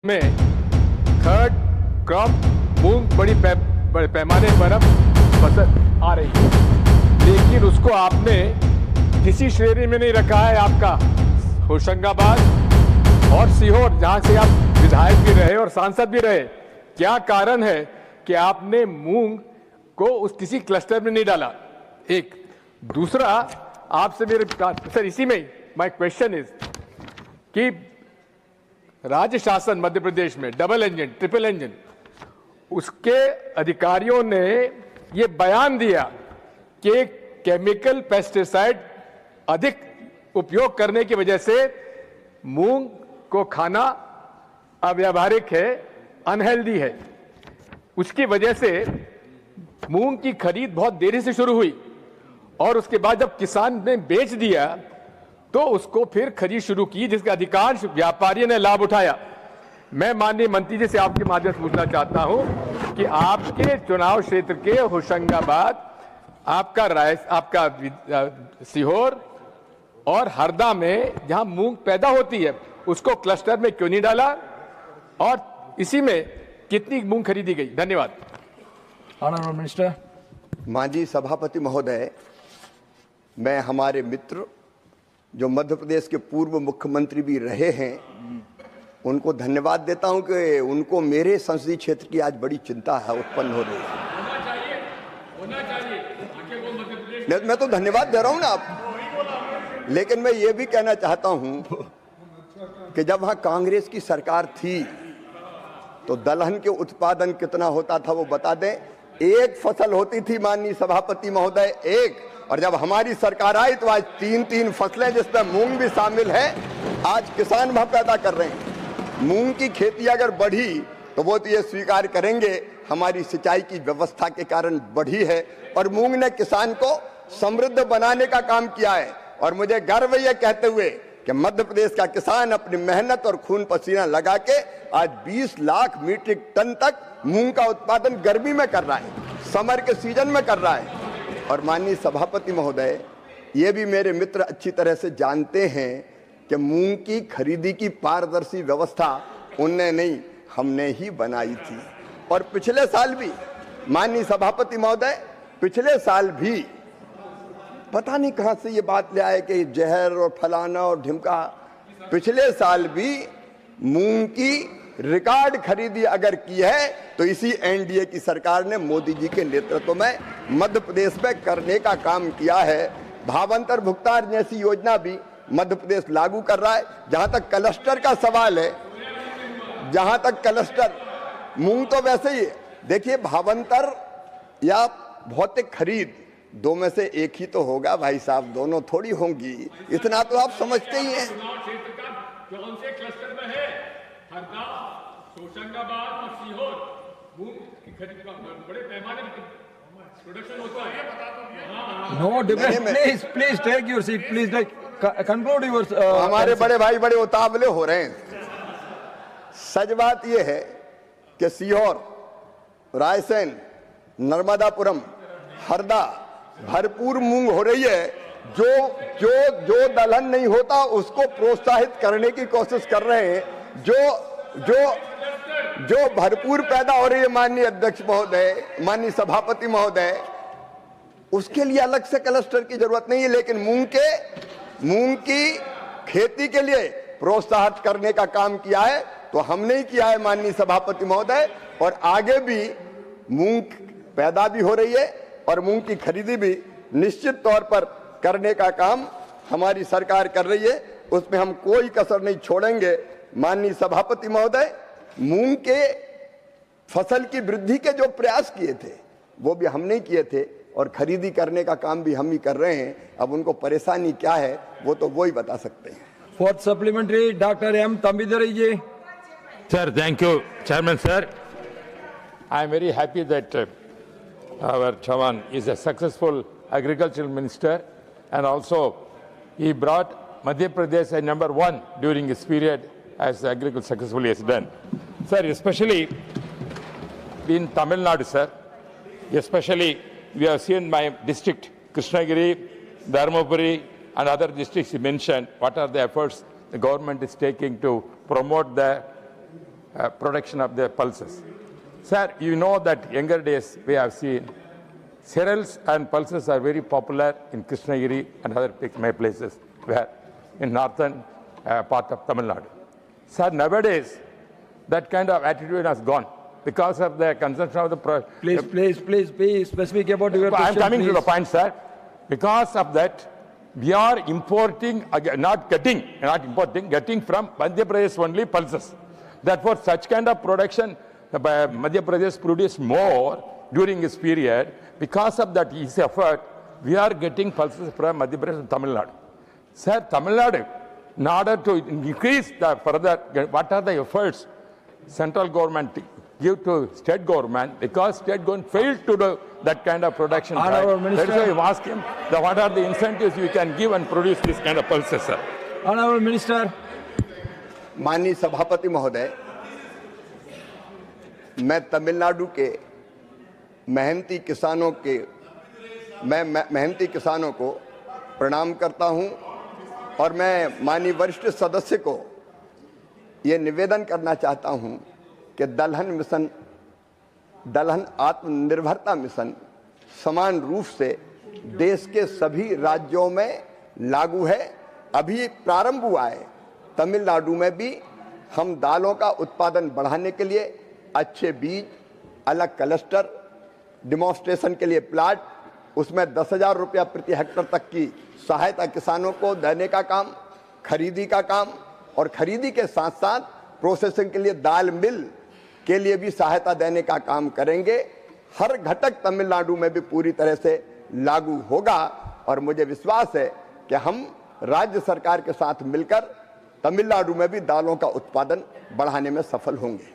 में third crop मूंग बड़े पैमाने पर अब फसल आ रही है, लेकिन उसको आपने किसी श्रेणी में नहीं रखा है। आपका होशंगाबाद और सीहोर, जहां से आप विधायक भी रहे और सांसद भी रहे, क्या कारण है कि आपने मूंग को उस किसी क्लस्टर में नहीं डाला? एक दूसरा, आपसे मेरे सर इसी में माय क्वेश्चन इज कि राज्य शासन मध्य प्रदेश में डबल इंजन, ट्रिपल इंजन, उसके अधिकारियों ने ये बयान दिया कि केमिकल पेस्टिसाइड अधिक उपयोग करने की वजह से मूंग को खाना अव्यावहारिक है, अनहेल्दी है। उसकी वजह से मूंग की खरीद बहुत देरी से शुरू हुई और उसके बाद जब किसान ने बेच दिया तो उसको फिर खरीद शुरू की, जिसका अधिकांश व्यापारियों ने लाभ उठाया। मैं माननीय मंत्री जी से आपके माध्यम से पूछना चाहता हूं कि आपके चुनाव क्षेत्र के होशंगाबाद, आपका सीहोर और हरदा में जहां मूंग पैदा होती है, उसको क्लस्टर में क्यों नहीं डाला और इसी में कितनी मूंग खरीदी गई? धन्यवाद। Honourable minister. माननीय सभापति महोदय, मैं हमारे मित्र जो मध्य प्रदेश के पूर्व मुख्यमंत्री भी रहे हैं उनको धन्यवाद देता हूं कि उनको मेरे संसदीय क्षेत्र की आज बड़ी चिंता है, उत्पन्न हो रही है। मैं तो धन्यवाद दे रहा हूं ना आप, लेकिन मैं ये भी कहना चाहता हूं कि जब वहां कांग्रेस की सरकार थी तो दलहन के उत्पादन कितना होता था वो बता दें। एक फसल होती थी माननीय सभापति महोदय, एक, और जब हमारी सरकार आई तो आज 3-3 फसलें, जिसमें मूंग भी शामिल है, आज किसान वह पैदा कर रहे हैं। मूंग की खेती अगर बढ़ी तो वो तो ये स्वीकार करेंगे हमारी सिंचाई की व्यवस्था के कारण बढ़ी है, और मूंग ने किसान को समृद्ध बनाने का काम किया है। और मुझे गर्व है कहते हुए कि मध्य प्रदेश का किसान अपनी मेहनत और खून पसीना लगा के आज 20 लाख मीट्रिक टन तक मूंग का उत्पादन गर्मी में कर रहा है, समर के सीजन में कर रहा है। और माननीय सभापति महोदय, ये भी मेरे मित्र अच्छी तरह से जानते हैं कि मूंग की खरीदी की पारदर्शी व्यवस्था उनने नहीं, हमने ही बनाई थी। और पिछले साल भी माननीय सभापति महोदय, पिछले साल भी पता नहीं कहां से ये बात ले आए कि जहर और फलाना और ढिमका, पिछले साल भी मूंग की रिकॉर्ड खरीदी अगर की है तो इसी एनडीए की सरकार ने मोदी जी के नेतृत्व में मध्य प्रदेश में करने का काम किया है। भावांतर भुगतान जैसी योजना भी मध्य प्रदेश लागू कर रहा है। जहां तक क्लस्टर का सवाल है, जहां तक क्लस्टर, मूंग तो वैसे ही देखिए, भावांतर या भौतिक खरीद दो में से एक ही तो होगा भाई साहब, दोनों थोड़ी होंगी, इतना तो आप समझते ही हैं। कौन से क्लस्टर में है? हरदा, होशंगाबाद और सीहोर मूंग की खरीद का बड़े पैमाने पर प्रोडक्शन होता है। No debate, please take your seat, please conclude your. हमारे बड़े भाई बड़े उतावले हो रहे हैं। सच बात यह है कि सीहोर, रायसेन, नर्मदापुरम, हरदा भरपूर मूंग हो रही है। जो दलहन नहीं होता उसको प्रोत्साहित करने की कोशिश कर रहे हैं। जो भरपूर पैदा हो रही है माननीय अध्यक्ष महोदय, माननीय सभापति महोदय, उसके लिए अलग से क्लस्टर की जरूरत नहीं है, लेकिन मूंग की खेती के लिए प्रोत्साहित करने का काम किया है तो हमने ही किया है माननीय सभापति महोदय। और आगे भी मूंग पैदा भी हो रही है और मूंग की खरीदी भी निश्चित तौर पर करने का काम हमारी सरकार कर रही है, उसमें हम कोई कसर नहीं छोड़ेंगे। माननीय सभापति महोदय, मूंग के फसल की वृद्धि के जो प्रयास किए थे वो भी हमने किए थे और खरीदी करने का काम भी हम ही कर रहे हैं। अब उनको परेशानी क्या है वो तो वो ही बता सकते हैं। Fourth supplementary, doctor M Thambidurai ji. Sir, thank you, Chairman sir. I am very happy that our Chairman is a successful agricultural minister, and also he brought Madhya Pradesh as #1 during his period as agriculture successfully has done. Sir, especially in Tamil Nadu, sir, especially we have seen my district, Krishnagiri, Dharmapuri and other districts you mentioned, what are the efforts the government is taking to promote the production of the pulses. Sir, you know that younger days we have seen cereals and pulses are very popular in Krishnagiri and other places where in northern part of Tamil Nadu. Sir, nowadays that kind of attitude has gone because of the consumption of the Please be specific about your I am question. coming to the please. point, sir. Because of that, we are importing, getting from Madhya Pradesh only pulses. Therefore, such kind of production, Madhya Pradesh produced more during this period. Because of that easy effort, we are getting pulses from Madhya Pradesh and Tamil Nadu. Sir, Tamil Nadu, in order to increase the further, what are the efforts central government give to state government, because state government failed to do that kind of production. Honourable Right? Minister. That's why I asked him that what are the incentives you can give and produce this kind of pulses, sir. Honourable Minister. माननीय सभापति महोदय, मैं तमिलनाडु के मेहनती किसानों को प्रणाम करता हूं और मैं माननीय वरिष्ठ सदस्य को ये निवेदन करना चाहता हूं कि दलहन आत्मनिर्भरता मिशन समान रूप से देश के सभी राज्यों में लागू है। अभी प्रारंभ हुआ है। तमिलनाडु में भी हम दालों का उत्पादन बढ़ाने के लिए अच्छे बीज, अलग क्लस्टर, डिमॉन्स्ट्रेशन के लिए प्लाट, उसमें 10,000 रुपया प्रति हेक्टेयर तक की सहायता किसानों को देने का काम, खरीदी का काम और खरीदी के साथ साथ प्रोसेसिंग के लिए दाल मिल के लिए भी सहायता देने का काम करेंगे। हर घटक तमिलनाडु में भी पूरी तरह से लागू होगा और मुझे विश्वास है कि हम राज्य सरकार के साथ मिलकर तमिलनाडु में भी दालों का उत्पादन बढ़ाने में सफल होंगे।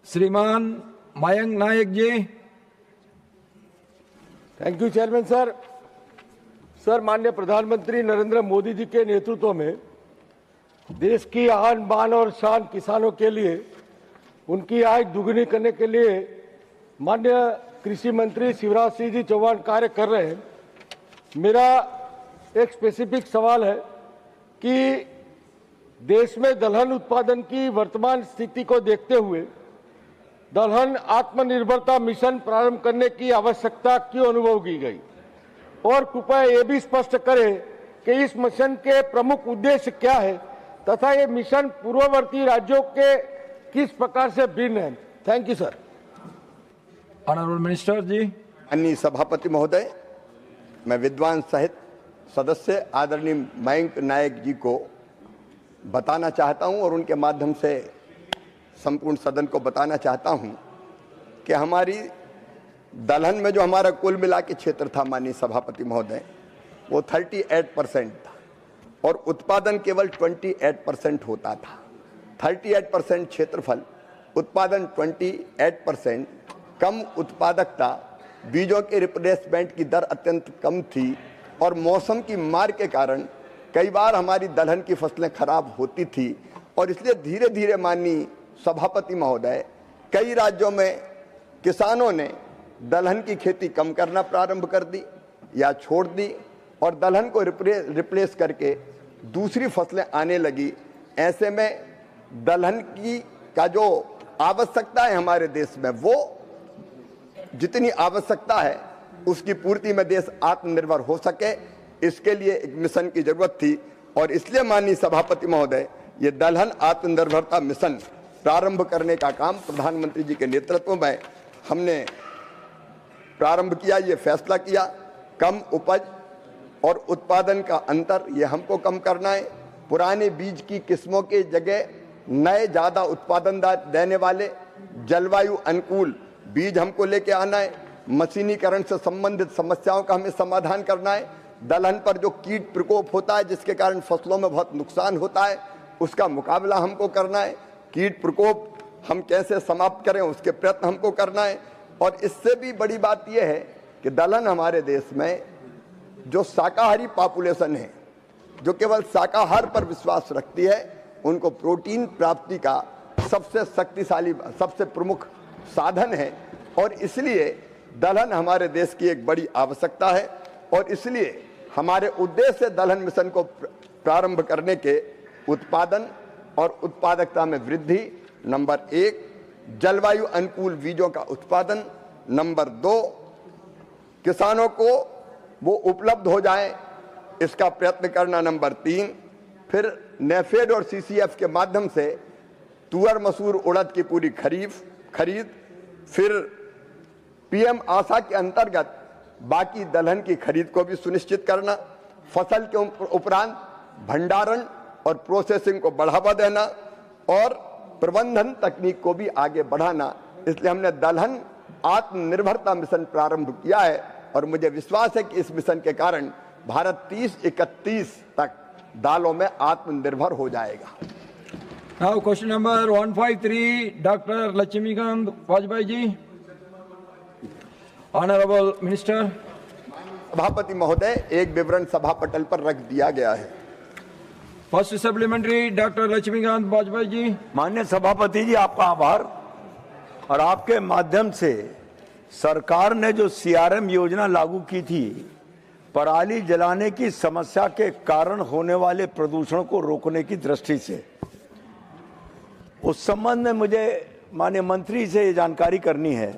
श्रीमान Mayank Nayak ji. Thank you chairman sir. Sir, माननीय प्रधानमंत्री नरेंद्र मोदी जी के नेतृत्व में देश की आन बान और शान किसानों के लिए उनकी आय दुगनी करने के लिए माननीय कृषि मंत्री शिवराज सिंह जी चौहान कार्य कर रहे हैं। मेरा एक स्पेसिफिक सवाल है कि देश में दलहन उत्पादन की वर्तमान स्थिति को देखते हुए दलहन आत्मनिर्भरता मिशन प्रारंभ करने की आवश्यकता क्यों अनुभव की गई, और कृपया ये भी स्पष्ट करें कि इस मिशन के प्रमुख उद्देश्य क्या है तथा ये मिशन पूर्ववर्ती राज्यों के किस प्रकार से भिन्न है। Thank you sir. Honourable minister ji. माननीय सभापति महोदय, मैं विद्वान सहित सदस्य आदरणीय मयंक नायक जी को बताना चाहता हूं और उनके माध्यम से संपूर्ण सदन को बताना चाहता हूं कि हमारी दलहन में जो हमारा कुल मिला के क्षेत्र था माननीय सभापति महोदय, वो 38% था और उत्पादन केवल 28% होता था। 38% क्षेत्रफल, उत्पादन 28%, कम उत्पादकता, बीजों के रिप्लेसमेंट की दर अत्यंत कम थी और मौसम की मार के कारण कई बार हमारी दलहन की फसलें खराब होती थी और इसलिए धीरे धीरे माननीय सभापति महोदय कई राज्यों में किसानों ने दलहन की खेती कम करना प्रारंभ कर दी या छोड़ दी और दलहन को रिप्लेस करके दूसरी फसलें आने लगी। ऐसे में दलहन की का जो आवश्यकता है हमारे देश में, वो जितनी आवश्यकता है उसकी पूर्ति में देश आत्मनिर्भर हो सके, इसके लिए एक मिशन की जरूरत थी और इसलिए माननीय सभापति महोदय ये दलहन आत्मनिर्भरता मिशन प्रारंभ करने का काम प्रधानमंत्री जी के नेतृत्व में हमने प्रारंभ किया। ये फैसला किया कम उपज और उत्पादन का अंतर ये हमको कम करना है। पुराने बीज की किस्मों के जगह नए ज़्यादा उत्पादन देने वाले जलवायु अनुकूल बीज हमको लेके आना है। मशीनीकरण से संबंधित समस्याओं का हमें समाधान करना है। दलहन पर जो कीट प्रकोप होता है जिसके कारण फसलों में बहुत नुकसान होता है, उसका मुकाबला हमको करना है। कीट प्रकोप हम कैसे समाप्त करें उसके प्रयत्न हमको करना है। और इससे भी बड़ी बात यह है कि दलहन हमारे देश में जो शाकाहारी पॉपुलेशन है, जो केवल शाकाहार पर विश्वास रखती है, उनको प्रोटीन प्राप्ति का सबसे शक्तिशाली, सबसे प्रमुख साधन है और इसलिए दलहन हमारे देश की एक बड़ी आवश्यकता है और इसलिए हमारे उद्देश्य दलहन मिशन को प्रारंभ करने के उत्पादन और उत्पादकता में वृद्धि, नंबर 1 जलवायु अनुकूल बीजों का उत्पादन, नंबर 2 किसानों को वो उपलब्ध हो जाए इसका प्रयत्न करना, नंबर 3 फिर नेफेड और सीसीएफ के माध्यम से तुअर मसूर उड़द की पूरी खरीद, फिर पीएम आशा के अंतर्गत बाकी दलहन की खरीद को भी सुनिश्चित करना, फसल के उपरांत भंडारण और प्रोसेसिंग को बढ़ावा देना और प्रबंधन तकनीक को भी आगे बढ़ाना। इसलिए हमने दलहन आत्मनिर्भरता मिशन प्रारंभ किया है और मुझे विश्वास है कि इस मिशन के कारण भारत 30-31 तक दालों में आत्मनिर्भर हो जाएगा। Now question number 153, Dr. Lakshmikant Vajpayee ji. Honorable Minister. सभापति महोदय, एक विवरण सभा पटल पर रख दिया गया है। First supplementary, Dr. Lakshmikant Vajpayee ji. माननीय सभापति जी, आपका आभार। और आपके माध्यम से सरकार ने जो सीआरएम योजना लागू की थी, पराली जलाने की समस्या के कारण होने वाले प्रदूषण को रोकने की दृष्टि से, उस संबंध में मुझे माननीय मंत्री से ये जानकारी करनी है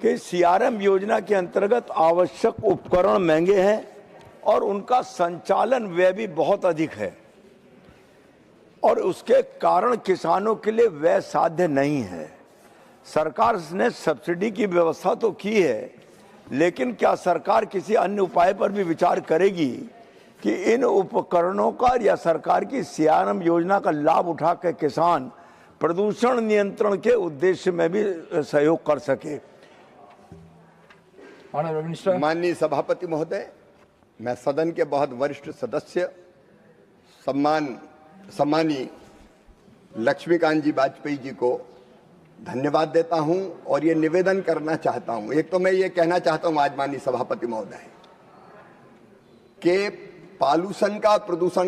कि सीआरएम योजना के अंतर्गत आवश्यक उपकरण महंगे हैं और उनका संचालन व्यय भी बहुत अधिक है और उसके कारण किसानों के लिए व्यय साध्य नहीं है। सरकार ने सब्सिडी की व्यवस्था तो की है, लेकिन क्या सरकार किसी अन्य उपाय पर भी विचार करेगी कि इन उपकरणों का या सरकार की सीआरएम योजना का लाभ उठा के किसान प्रदूषण नियंत्रण के उद्देश्य में भी सहयोग कर सके? Honorable Minister. माननीय सभापति महोदय, मैं सदन के बहुत वरिष्ठ सदस्य सम्मानी लक्ष्मीकांत जी वाजपेयी जी को धन्यवाद देता हूं और ये निवेदन करना चाहता हूं। एक तो मैं ये कहना चाहता हूं आज माननीय सभापति महोदय कि प्रदूषण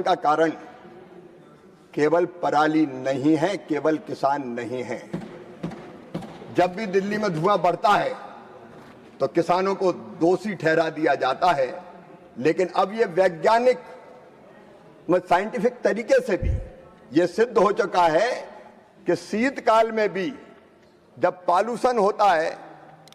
का कारण केवल पराली नहीं है, केवल किसान नहीं है। जब भी दिल्ली में धुआं बढ़ता है तो किसानों को दोषी ठहरा दिया जाता है, लेकिन अब ये वैज्ञानिक साइंटिफिक तरीके से भी ये सिद्ध हो चुका है कि शीतकाल में भी जब पॉल्यूशन होता है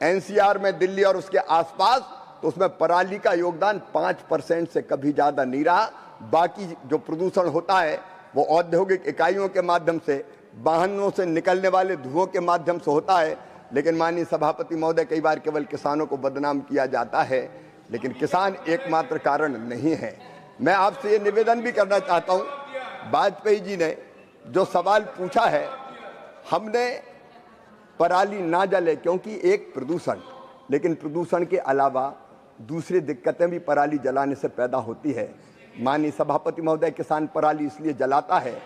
एनसीआर में, दिल्ली और उसके आसपास, तो उसमें पराली का योगदान 5% से कभी ज्यादा नहीं रहा। बाकी जो प्रदूषण होता है वो औद्योगिक इकाइयों के माध्यम से, वाहनों से निकलने वाले धुओं के माध्यम से होता है। लेकिन माननीय सभापति महोदय, कई बार केवल किसानों को बदनाम किया जाता है, लेकिन किसान एकमात्र कारण नहीं है। मैं आपसे ये निवेदन भी करना चाहता हूँ, वाजपेयी जी ने जो सवाल पूछा है, हमने पराली ना जले क्योंकि एक प्रदूषण, लेकिन प्रदूषण के अलावा दूसरी दिक्कतें भी पराली जलाने से पैदा होती है। माननीय सभापति महोदय, किसान पराली इसलिए जलाता है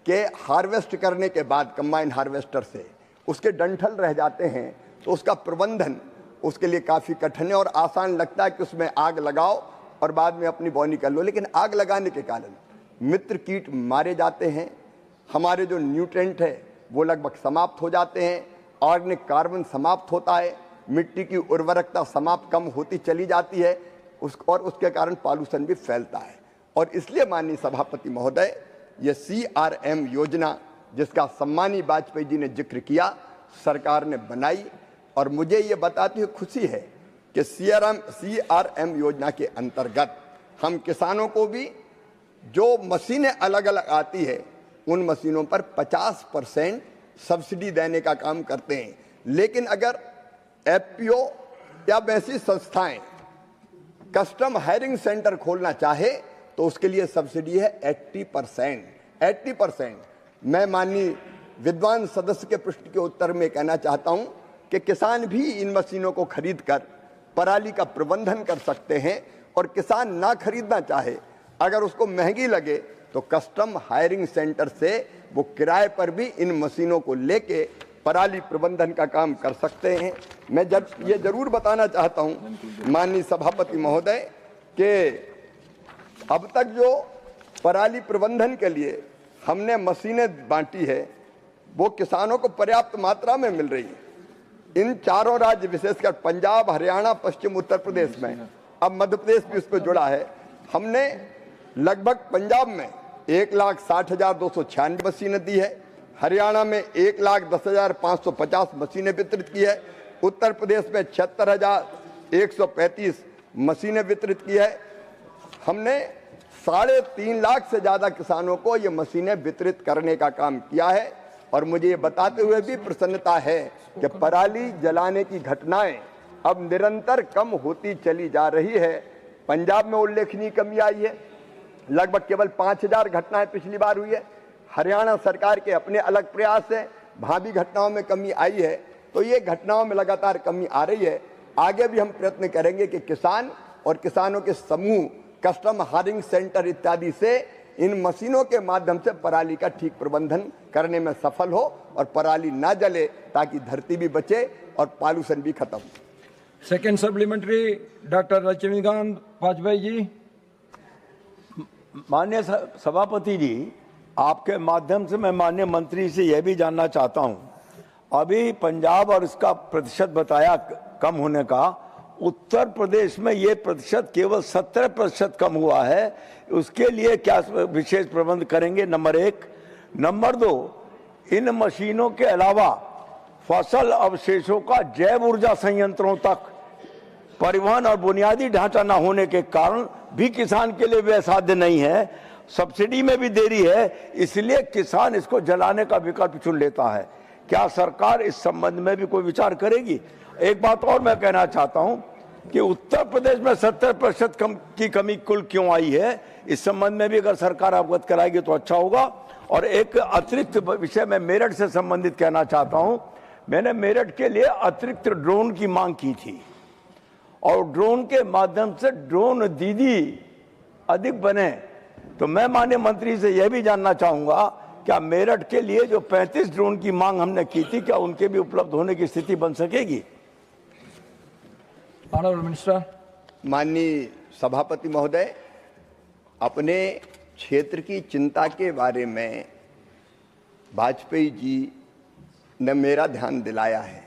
कि हार्वेस्ट करने के बाद कंबाइन हार्वेस्टर से उसके डंठल रह जाते हैं, तो उसका प्रबंधन उसके लिए काफ़ी कठिन है और आसान लगता है कि उसमें आग लगाओ और बाद में अपनी बौनी कर लो। लेकिन आग लगाने के कारण मित्र कीट मारे जाते हैं, हमारे जो न्यूट्रेंट है वो लगभग समाप्त हो जाते हैं, ऑर्गेनिक कार्बन समाप्त होता है, मिट्टी की उर्वरकता समाप्त कम होती चली जाती है, और उसके कारण पॉल्यूशन भी फैलता है। और इसलिए माननीय सभापति महोदय, ये सीआरएम योजना जिसका सम्मानी वाजपेयी जी ने जिक्र किया, सरकार ने बनाई, और मुझे ये बताते हुए खुशी है कि सीआरएम योजना के अंतर्गत हम किसानों को भी जो मशीनें अलग अलग आती है उन मशीनों पर 50% सब्सिडी देने का काम करते हैं। लेकिन अगर एफपीओ या वैसी संस्थाएं कस्टम हायरिंग सेंटर खोलना चाहे तो उसके लिए सब्सिडी है 80%। मैं माननीय विद्वान सदस्य के प्रश्न के उत्तर में कहना चाहता हूं कि किसान भी इन मशीनों को खरीदकर पराली का प्रबंधन कर सकते हैं, और किसान ना खरीदना चाहे, अगर उसको महंगी लगे तो कस्टम हायरिंग सेंटर से वो किराए पर भी इन मशीनों को लेके पराली प्रबंधन का काम कर सकते हैं। मैं ये जरूर बताना चाहता हूं माननीय सभापति महोदय कि अब तक जो पराली प्रबंधन के लिए हमने मशीनें बांटी है वो किसानों को पर्याप्त मात्रा में मिल रही है। इन चारों राज्य, विशेषकर पंजाब, हरियाणा, पश्चिम उत्तर प्रदेश में, अब मध्य प्रदेश भी उस पर जुड़ा है, हमने लगभग पंजाब में 1,60,296 मशीनें दी है, हरियाणा में 1,10,550 मशीनें वितरित की है, उत्तर प्रदेश में 76,135 मशीनें वितरित की है। हमने 3.5 लाख से ज्यादा किसानों को ये मशीनें वितरित करने का काम किया है। और मुझे ये बताते हुए भी प्रसन्नता है कि पराली जलाने की घटनाएं अब निरंतर कम होती चली जा रही है। पंजाब में उल्लेखनीय कमी आई है, लगभग केवल 5,000 घटनाएं पिछली बार हुई है। हरियाणा सरकार के अपने अलग प्रयास से वहां भी घटनाओं में कमी आई है। तो ये घटनाओं में लगातार कमी आ रही है। आगे भी हम प्रयत्न करेंगे कि किसान और किसानों के समूह कस्टम हायरिंग सेंटर इत्यादि से इन मशीनों के माध्यम से पराली का ठीक प्रबंधन करने में सफल हो और पराली ना जले, ताकि धरती भी बचे और पॉल्यूशन भी खत्म। Second supplementary doctor Laxmikant Vajpayee ji. माननीय सभापति जी, आपके माध्यम से मैं माननीय मंत्री से यह भी जानना चाहता हूं, अभी पंजाब और इसका प्रतिशत बताया कम होने का, उत्तर प्रदेश में ये प्रतिशत केवल 17% कम हुआ है। उसके लिए क्या विशेष प्रबंध करेंगे? नंबर 1। नंबर 2, इन मशीनों के अलावा फसल अवशेषों का जैव ऊर्जा संयंत्रों तक परिवहन और बुनियादी ढांचा न होने के कारण भी किसान के लिए वह साध्य नहीं है। सब्सिडी में भी देरी है, इसलिए किसान इसको जलाने का विकल्प चुन लेता है। क्या सरकार इस संबंध में भी कोई विचार करेगी? एक बात और मैं कहना चाहता हूं कि उत्तर प्रदेश में 70% की कमी कुल क्यों आई है, इस संबंध में भी अगर सरकार अवगत कराएगी तो अच्छा होगा। और एक अतिरिक्त विषय मैं मेरठ से संबंधित कहना चाहता हूं। मैंने मेरठ के लिए अतिरिक्त ड्रोन की मांग की थी और ड्रोन के माध्यम से ड्रोन दीदी अधिक बने। तो मैं माननीय मंत्री से यह भी जानना चाहूंगा, क्या मेरठ के लिए जो 35 ड्रोन की मांग हमने की थी, क्या उनके भी उपलब्ध होने की स्थिति बन सकेगी? Honourable minister. माननीय सभापति महोदय, अपने क्षेत्र की चिंता के बारे में वाजपेयी जी ने मेरा ध्यान दिलाया है।